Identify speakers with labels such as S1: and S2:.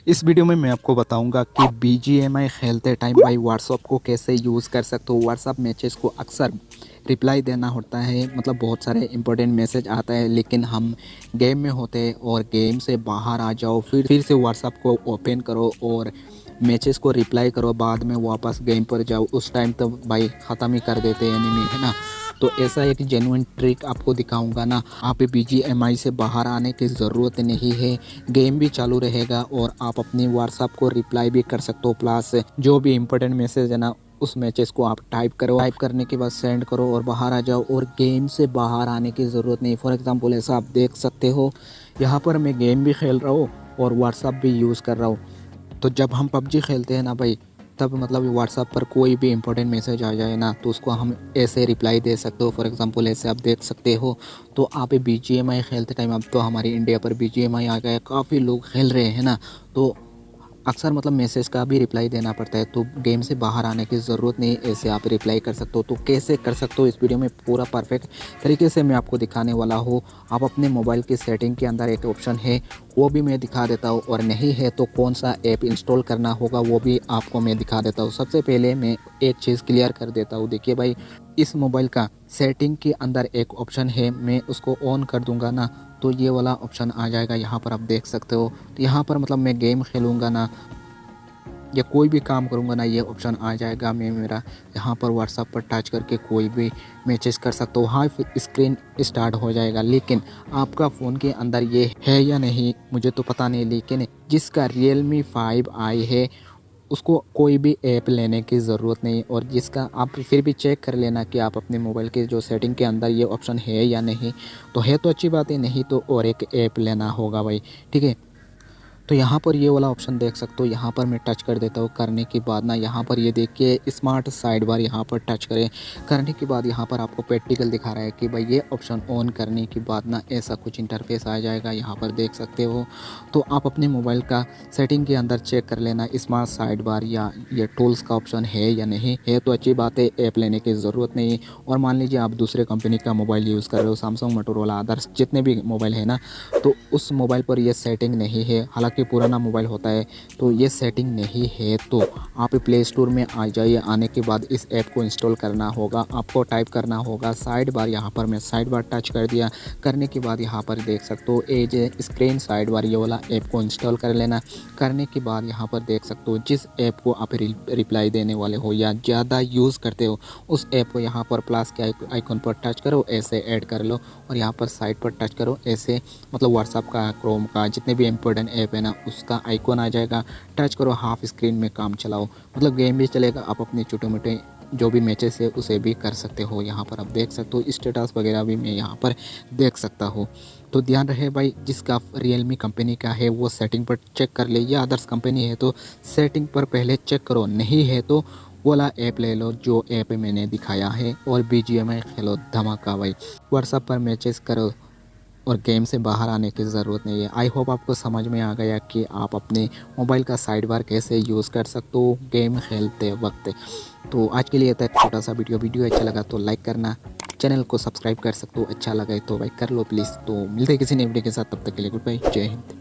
S1: इस वीडियो में मैं आपको बताऊंगा कि BGMI खेलते टाइम भाई व्हाट्सअप को कैसे यूज़ कर सकते हो। व्हाट्सअप मैसेज को अक्सर रिप्लाई देना होता है, मतलब बहुत सारे इंपॉर्टेंट मैसेज आता है, लेकिन हम गेम में होते हैं और गेम से बाहर आ जाओ, फिर से व्हाट्सअप को ओपन करो और मैसेज को रिप्लाई करो, बाद में वापस गेम पर जाओ, उस टाइम तो भाई ख़त्म ही कर देते हैं एनिमी, है ना। तो ऐसा एक जेन्युइन ट्रिक आपको दिखाऊंगा ना। आप BGMI से बाहर आने की ज़रूरत नहीं है, गेम भी चालू रहेगा और आप अपनी व्हाट्सएप को रिप्लाई भी कर सकते हो। प्लस जो भी इंपॉर्टेंट मैसेज है ना, उस मैसेज को आप टाइप करो, टाइप करने के बाद सेंड करो और बाहर आ जाओ, और गेम से बाहर आने की ज़रूरत नहीं। फॉर एग्जांपल ऐसा आप देख सकते हो, यहाँ पर मैं गेम भी खेल रहा हूँ और व्हाट्सएप भी यूज़ कर रहा हूँ। तो जब हम PUBG खेलते हैं ना भाई, तब मतलब व्हाट्सएप पर कोई भी इंपॉर्टेंट मैसेज आ जाए ना, तो उसको हम ऐसे रिप्लाई दे सकते हो। फॉर एग्जांपल ऐसे आप देख सकते हो। तो आप BGMI खेलते टाइम, अब तो हमारी इंडिया पर BGMI आ गया है, काफ़ी लोग खेल रहे हैं ना, तो अक्सर मतलब मैसेज का भी रिप्लाई देना पड़ता है। तो गेम से बाहर आने की ज़रूरत नहीं, ऐसे आप रिप्लाई कर सकते हो। तो कैसे कर सकते हो, इस वीडियो में पूरा परफेक्ट तरीके से मैं आपको दिखाने वाला हूँ। आप अपने मोबाइल की सेटिंग के अंदर एक ऑप्शन है, वो भी मैं दिखा देता हूँ, और नहीं है तो कौन सा ऐप इंस्टॉल करना होगा वो भी आपको मैं दिखा देता हूँ। सबसे पहले मैं एक चीज़ क्लियर कर देता हूँ। देखिए भाई, इस मोबाइल का सेटिंग के अंदर एक ऑप्शन है, मैं उसको ऑन कर दूंगा ना, तो ये वाला ऑप्शन आ जाएगा। यहाँ पर आप देख सकते हो। तो यहाँ पर मतलब मैं गेम खेलूँगा ना या कोई भी काम करूँगा ना, ये ऑप्शन आ जाएगा। मैं मेरा यहाँ पर व्हाट्सएप पर टच करके कोई भी मैसेज कर सकता हूँ। हाँ, फिर स्क्रीन स्टार्ट हो जाएगा, लेकिन आपका फ़ोन के अंदर ये है या नहीं मुझे तो पता नहीं, लेकिन जिसका realme 5i है उसको कोई भी ऐप लेने की ज़रूरत नहीं। और जिसका, आप फिर भी चेक कर लेना कि आप अपने मोबाइल के जो सेटिंग के अंदर ये ऑप्शन है या नहीं। तो है तो अच्छी बात है, नहीं तो और एक ऐप लेना होगा भाई, ठीक है। तो यहाँ पर ये वाला ऑप्शन देख सकते हो, यहाँ पर मैं टच कर देता हूँ। करने के बाद ना यहाँ पर ये देखिए स्मार्ट साइड बार, यहाँ पर टच करें। करने के बाद यहाँ पर आपको प्रैक्टिकल दिखा रहा है कि भाई ये ऑप्शन ऑन करने के बाद ना ऐसा कुछ इंटरफेस आ जाएगा, यहाँ पर देख सकते हो। तो आप अपने मोबाइल का सेटिंग के अंदर चेक कर लेना स्मार्ट साइड बार या ये टूल्स का ऑप्शन है या नहीं है, तो अच्छी बात है, ऐप लेने की ज़रूरत नहीं। और मान लीजिए आप दूसरे कंपनी का मोबाइल यूज़ कर रहे हो, सैमसंग, मोटोरोला, अदर्स जितने भी मोबाइल है ना, तो उस मोबाइल पर ये सेटिंग नहीं है, हालांकि पुराना मोबाइल होता है तो ये सेटिंग नहीं है, तो आप प्ले स्टोर में आ जाइए। आने के बाद इस ऐप को इंस्टॉल करना होगा, आपको टाइप करना होगा साइड बार। यहाँ पर मैं साइड बार टच कर दिया। करने के बाद यहाँ पर देख सकते हो एज स्क्रीन साइड बार, ये वाला ऐप को इंस्टॉल कर लेना। करने के बाद यहाँ पर देख सकते हो जिस ऐप को आप रिप्लाई देने वाले हो या ज़्यादा यूज़ करते हो, उस ऐप को यहाँ पर प्लस के आइकन पर टच करो, ऐसे ऐड कर लो, और यहाँ पर साइड पर टच करो, ऐसे मतलब व्हाट्सएप का, क्रोम का, जितने भी इंपॉर्टेंट ऐप है ना, उसका आइकॉन आ जाएगा। टच करो, हाफ स्क्रीन में काम चलाओ, मतलब गेम भी चलेगा, आप अपने छोटे मोटे जो भी मैचेस है उसे भी कर सकते हो। यहाँ पर आप देख सकते हो स्टेटस वगैरह भी मैं यहाँ पर देख सकता हूँ। तो ध्यान रहे भाई, जिसका realme कंपनी का है वो सेटिंग पर चेक कर ले, या अदर्स कंपनी है तो सेटिंग पर पहले चेक करो, नहीं है तो वाला ऐप ले लो जो ऐप मैंने दिखाया है, और BGMI खेलो धमाका भाई। व्हाट्सएप पर मैचेस करो और गेम से बाहर आने की ज़रूरत नहीं है। आई होप आपको समझ में आ गया कि आप अपने मोबाइल का साइड बार कैसे यूज़ कर सकते हो गेम खेलते वक्त। तो आज के लिए था एक छोटा सा वीडियो अच्छा लगा तो लाइक करना, चैनल को सब्सक्राइब कर सकते हो, अच्छा लगा तो भाई कर लो प्लीज़। तो मिलते हैं किसी नए वीडियो के साथ, तब तक के लिए गुड बाय, जय हिंद।